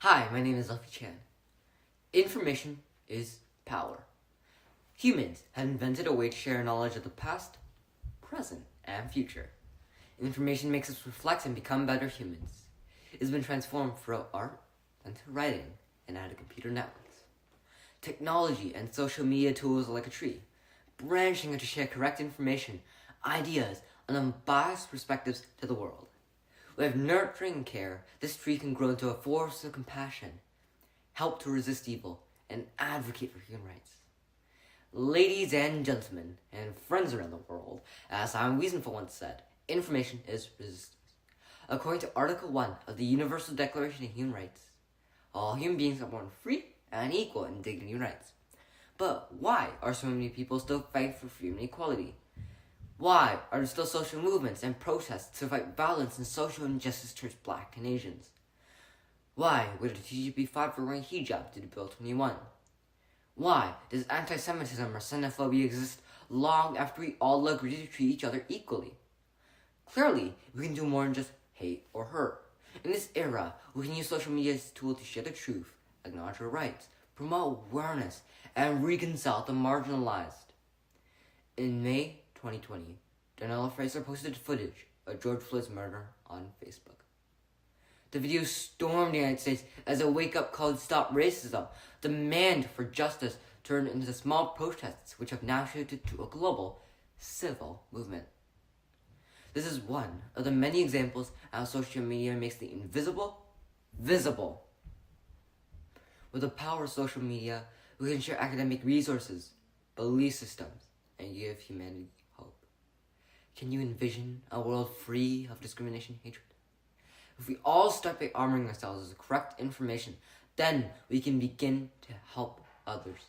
Hi, my name is Lucky Chan. Information is power. Humans have invented a way to share knowledge of the past, present, and future. Information makes us reflect and become better humans. It has been transformed through art, into writing, and out of computer networks. Technology and social media tools are like a tree, branching out to share correct information, ideas, and unbiased perspectives to the world. With nurturing care, this tree can grow into a force of compassion, help to resist evil, and advocate for human rights. Ladies and gentlemen, and friends around the world, as Simon Wiesenthal once said, information is resistance. According to Article 1 of the Universal Declaration of Human Rights, all human beings are born free and equal in dignity and rights. But why are so many people still fighting for freedom and equality? Why are there still social movements and protests to fight violence and social injustice towards Black and Asians? Why would a teacher be fired for wearing hijab due to Bill 21? Why does anti-Semitism or xenophobia exist long after we all agree to treat each other equally? Clearly, we can do more than just hate or hurt. In this era, we can use social media as a tool to share the truth, acknowledge our rights, promote awareness, and reconcile the marginalized. In May 2020, Darnella Fraser posted footage of George Floyd's murder on Facebook. The video stormed the United States as a wake-up call to stop racism. Demand for justice turned into small protests, which have now shifted to a global civil movement. This is one of the many examples of how social media makes the invisible visible. With the power of social media, we can share academic resources, belief systems, and give humanity hope. Can you envision a world free of discrimination and hatred? If we all start by arming ourselves with correct information, then we can begin to help others.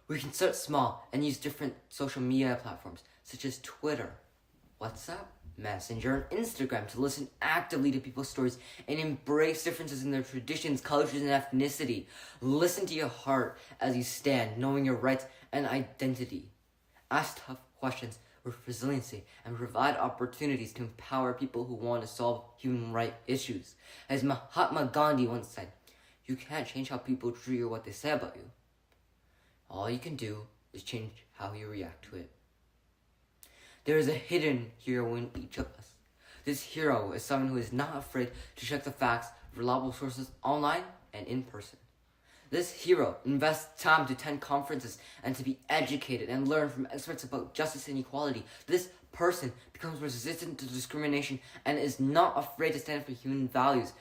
We can start small and use different social media platforms such as Twitter, WhatsApp, Messenger, and Instagram to listen actively to people's stories and embrace differences in their traditions, cultures, and ethnicity. Listen to your heart as you stand, knowing your rights and identity. Ask tough questions with resiliency and provide opportunities to empower people who want to solve human rights issues. As Mahatma Gandhi once said, you can't change how people treat you or what they say about you. All you can do is change how you react to it. There is a hidden hero in each of us. This hero is someone who is not afraid to check the facts, reliable sources online and in person. This hero invests time to attend conferences and to be educated and learn from experts about justice and equality. This person becomes resistant to discrimination and is not afraid to stand up for human values.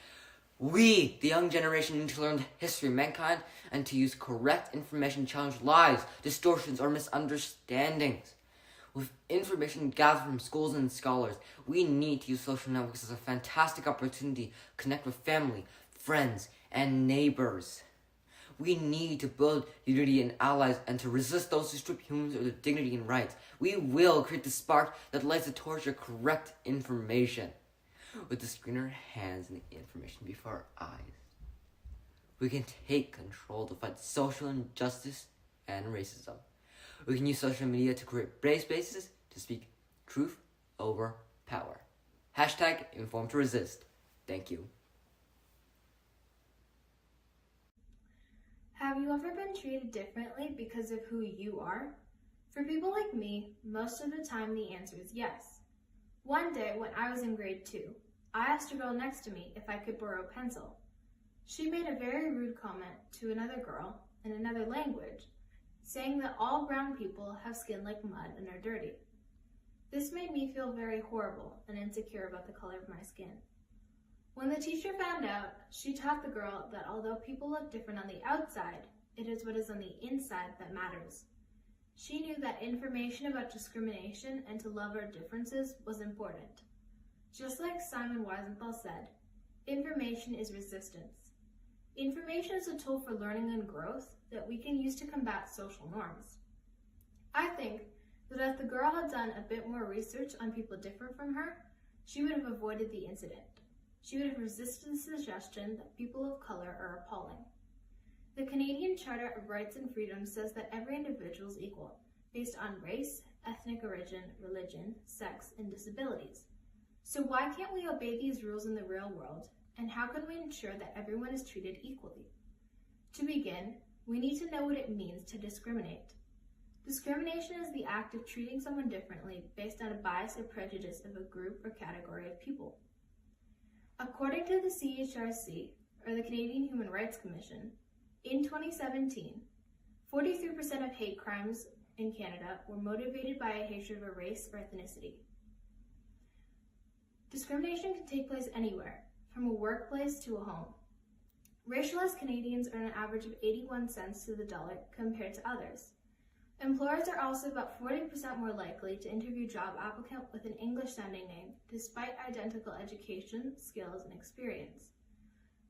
We, the young generation, need to learn the history of mankind and to use correct information to challenge lies, distortions, or misunderstandings. With information gathered from schools and scholars, we need to use social networks as a fantastic opportunity to connect with family, friends, and neighbors. We need to build unity and allies and to resist those who strip humans of their dignity and rights. We will create the spark that lights the torch of correct information. With the screen in our hands and the information before our eyes, we can take control to fight social injustice and racism. We can use social media to create brave spaces to speak truth over power. Hashtag inform to resist. Thank you. Have you ever been treated differently because of who you are? For people like me, most of the time the answer is yes. One day when I was in grade 2, I asked a girl next to me if I could borrow a pencil. She made a very rude comment to another girl in another language, saying that all brown people have skin like mud and are dirty. This made me feel very horrible and insecure about the color of my skin. When the teacher found out, she taught the girl that although people look different on the outside, it is what is on the inside that matters. She knew that information about discrimination and to love our differences was important. Just like Simon Wiesenthal said, information is resistance. Information is a tool for learning and growth that we can use to combat social norms. I think that if the girl had done a bit more research on people different from her, she would have avoided the incident. She would have resisted the suggestion that people of color are appalling. The Canadian Charter of Rights and Freedoms says that every individual is equal, based on race, ethnic origin, religion, sex, and disabilities. So why can't we obey these rules in the real world And how can we ensure that everyone is treated equally? To begin, we need to know what it means to discriminate. Discrimination is the act of treating someone differently based on a bias or prejudice of a group or category of people. According to the CHRC, or the Canadian Human Rights Commission, in 2017, 43% of hate crimes in Canada were motivated by a hatred of a race or ethnicity. Discrimination can take place anywhere, from a workplace to a home. Racialized Canadians earn an average of 81 cents to the dollar compared to others. Employers are also about 40% more likely to interview job applicant with an English-sounding name, despite identical education, skills, and experience.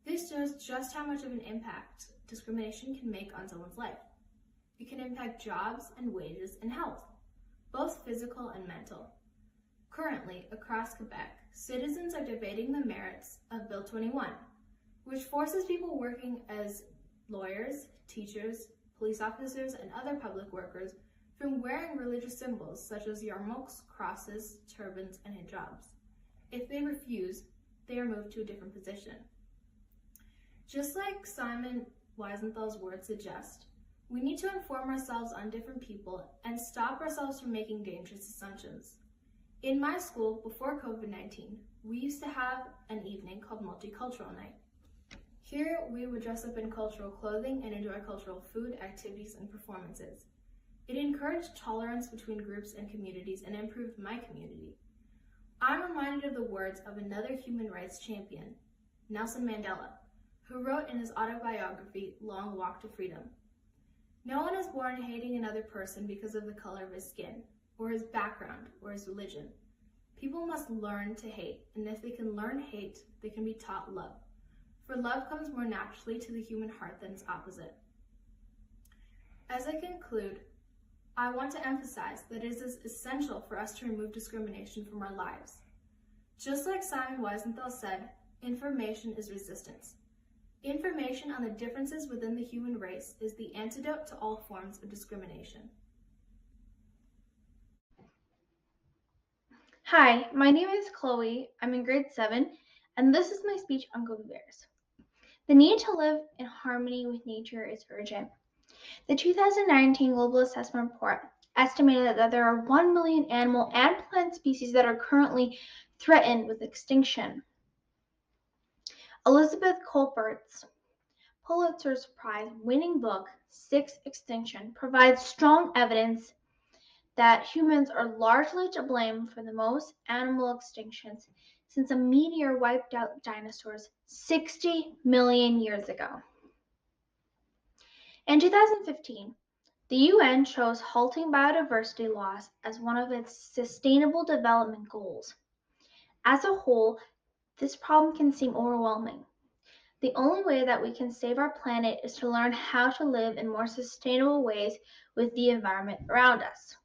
This shows just how much of an impact discrimination can make on someone's life. It can impact jobs and wages and health, both physical and mental. Currently, across Quebec, citizens are debating the merits of Bill 21, which forces people working as lawyers, teachers, police officers, and other public workers from wearing religious symbols such as yarmulkes, crosses, turbans, and hijabs. If they refuse, they are moved to a different position. Just like Simon Wiesenthal's words suggest, we need to inform ourselves on different people and stop ourselves from making dangerous assumptions. In my school, before COVID-19, we used to have an evening called Multicultural Night. Here, we would dress up in cultural clothing and enjoy cultural food, activities, and performances. It encouraged tolerance between groups and communities and improved my community. I'm reminded of the words of another human rights champion, Nelson Mandela, who wrote in his autobiography, Long Walk to Freedom, "No one is born hating another person because of the color of his skin, or his background, or his religion. People must learn to hate, and if they can learn hate, they can be taught love. For love comes more naturally to the human heart than its opposite." As I conclude, I want to emphasize that it is essential for us to remove discrimination from our lives. Just like Simon Wiesenthal said, information is resistance. Information on the differences within the human race is the antidote to all forms of discrimination. Hi, my name is Chloe. I'm in grade 7, and this is my speech on Gobi Bears. The need to live in harmony with nature is urgent. The 2019 Global Assessment Report estimated that there are 1 million animal and plant species that are currently threatened with extinction. Elizabeth Kolbert's Pulitzer Prize-winning book, Sixth Extinction, provides strong evidence that humans are largely to blame for the most animal extinctions since a meteor wiped out dinosaurs 60 million years ago. In 2015, the UN chose halting biodiversity loss as one of its sustainable development goals. As a whole, this problem can seem overwhelming. The only way that we can save our planet is to learn how to live in more sustainable ways with the environment around us.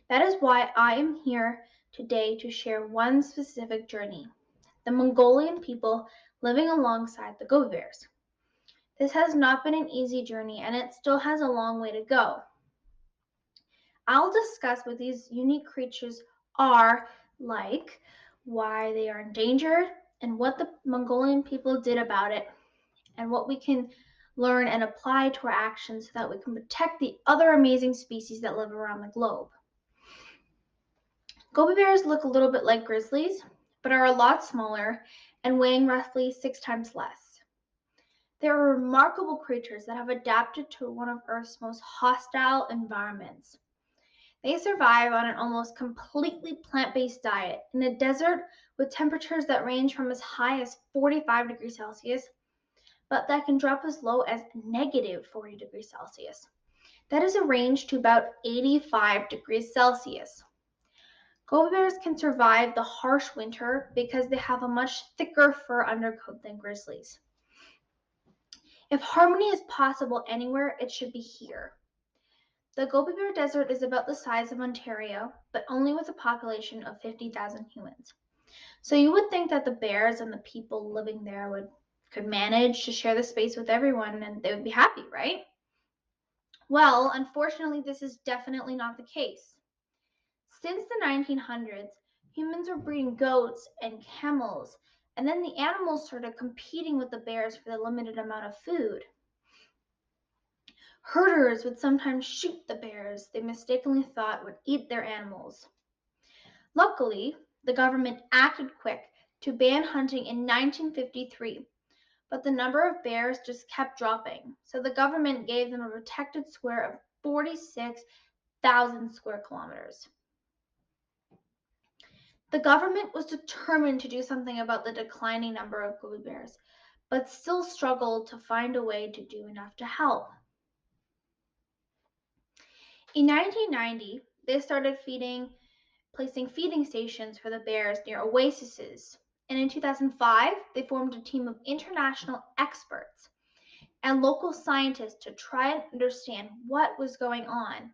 That is why I am here today to share one specific journey, the Mongolian people living alongside the Gobi Bears. This has not been an easy journey, and it still has a long way to go. I'll discuss what these unique creatures are like, why they are endangered, and what the Mongolian people did about it, and what we can learn and apply to our actions so that we can protect the other amazing species that live around the globe. Gobi bears look a little bit like grizzlies, but are a lot smaller and weighing roughly 6 times less. They are remarkable creatures that have adapted to one of Earth's most hostile environments. They survive on an almost completely plant-based diet in a desert with temperatures that range from as high as 45 degrees Celsius, but that can drop as low as negative 40 degrees Celsius. That is a range to about 85 degrees Celsius. Gobi bears can survive the harsh winter because they have a much thicker fur undercoat than grizzlies. If harmony is possible anywhere, it should be here. The Gobi Bear Desert is about the size of Ontario, but only with a population of 50,000 humans. So you would think that the bears and the people living there could manage to share the space with everyone and they would be happy, right? Well, unfortunately, this is definitely not the case. Since the 1900s, humans were breeding goats and camels And then the animals started competing with the bears for the limited amount of food. Herders would sometimes shoot the bears they mistakenly thought would eat their animals. Luckily, the government acted quick to ban hunting in 1953, but the number of bears just kept dropping, so the government gave them a protected square of 46,000 square kilometers. The government was determined to do something about the declining number of Gobi bears, but still struggled to find a way to do enough to help. In 1990, they started placing feeding stations for the bears near oases, and in 2005, they formed a team of international experts and local scientists to try and understand what was going on.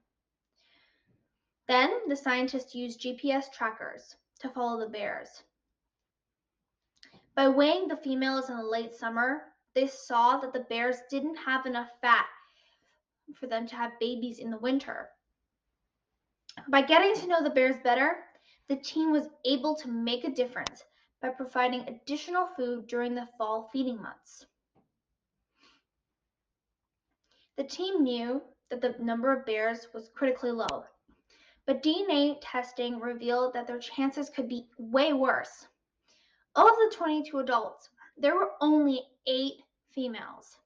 Then the scientists used GPS trackers to follow the bears. By weighing the females in the late summer, they saw that the bears didn't have enough fat for them to have babies in the winter. By getting to know the bears better, the team was able to make a difference by providing additional food during the fall feeding months. The team knew that the number of bears was critically low, but DNA testing revealed that their chances could be way worse. Of the 22 adults, there were only 8 females.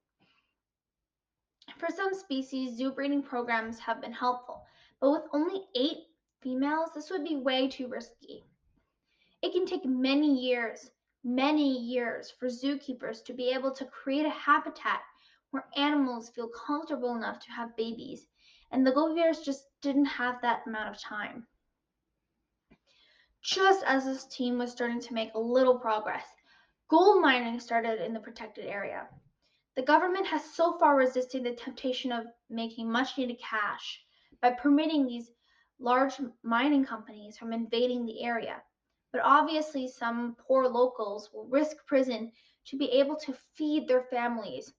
For some species, zoo breeding programs have been helpful, but with only 8 females, this would be way too risky. It can take many years for zookeepers to be able to create a habitat where animals feel comfortable enough to have babies, and the Gobi Bears just didn't have that amount of time. Just as this team was starting to make a little progress, gold mining started in the protected area. The government has so far resisted the temptation of making much needed cash by permitting these large mining companies from invading the area. But obviously, some poor locals will risk prison to be able to feed their families,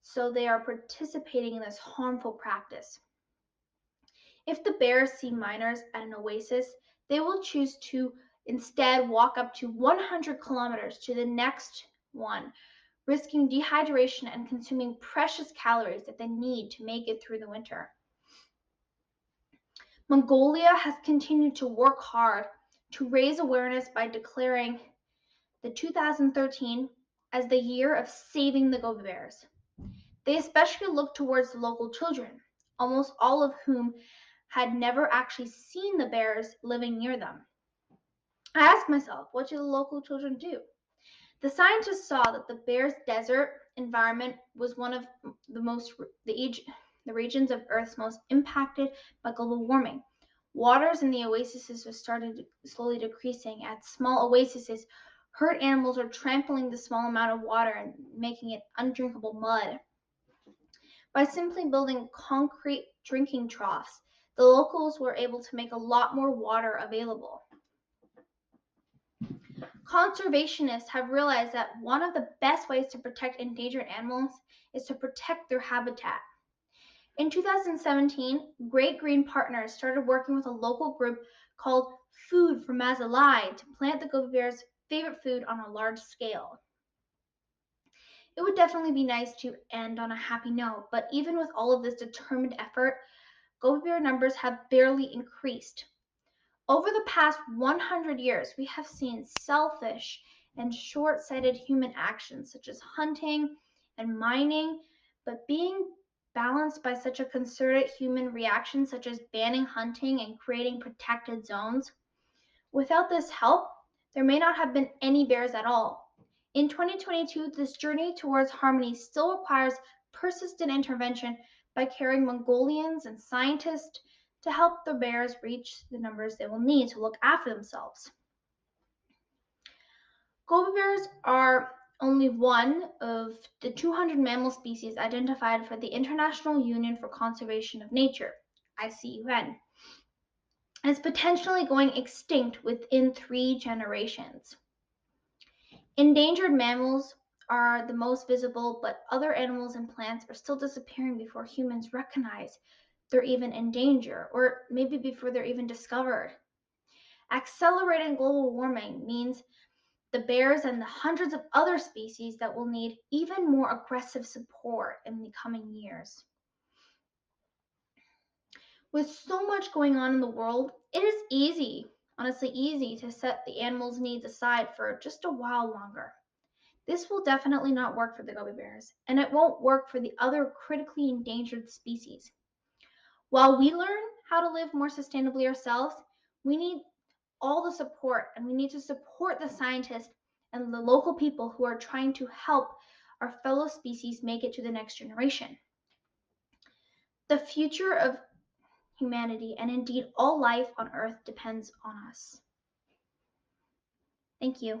so they are participating in this harmful practice. If the bears see miners at an oasis, they will choose to instead walk up to 100 kilometers to the next one, risking dehydration and consuming precious calories that they need to make it through the winter. Mongolia has continued to work hard to raise awareness by declaring the 2013 as the year of saving the Gobi Bears. They especially look towards the local children, almost all of whom had never actually seen the bears living near them. I asked myself, what do the local children do? The scientists saw that the bear's desert environment was one of the regions of Earth's most impacted by global warming. Waters in the oases have started slowly decreasing. At small oases, herd animals are trampling the small amount of water and making it undrinkable mud. By simply building concrete drinking troughs, the locals were able to make a lot more water available. Conservationists have realized that one of the best ways to protect endangered animals is to protect their habitat. In 2017, Great Green Partners started working with a local group called Food for Mazalai to plant the Gobi Bears' favorite food on a large scale. It would definitely be nice to end on a happy note, but even with all of this determined effort, Gobi Bear numbers have barely increased. Over the past 100 years, we have seen selfish and short-sighted human actions such as hunting and mining, but being balanced by such a concerted human reaction such as banning hunting and creating protected zones. Without this help, there may not have been any bears at all. In 2022, this journey towards harmony still requires persistent intervention by caring Mongolians and scientists to help the bears reach the numbers they will need to look after themselves. Gobi bears are only one of the 200 mammal species identified for the International Union for Conservation of Nature, ICUN, and is potentially going extinct within 3 generations. Endangered mammals are the most visible, but other animals and plants are still disappearing before humans recognize they're even in danger, or maybe before they're even discovered. Accelerating global warming means the bears and the hundreds of other species that will need even more aggressive support in the coming years. With so much going on in the world, it is easy, honestly easy, to set the animals' needs aside for just a while longer. This will definitely not work for the Gobi bears, and it won't work for the other critically endangered species. While we learn how to live more sustainably ourselves, we need all the support, and we need to support the scientists and the local people who are trying to help our fellow species make it to the next generation. The future of humanity, and indeed all life on Earth, depends on us. Thank you.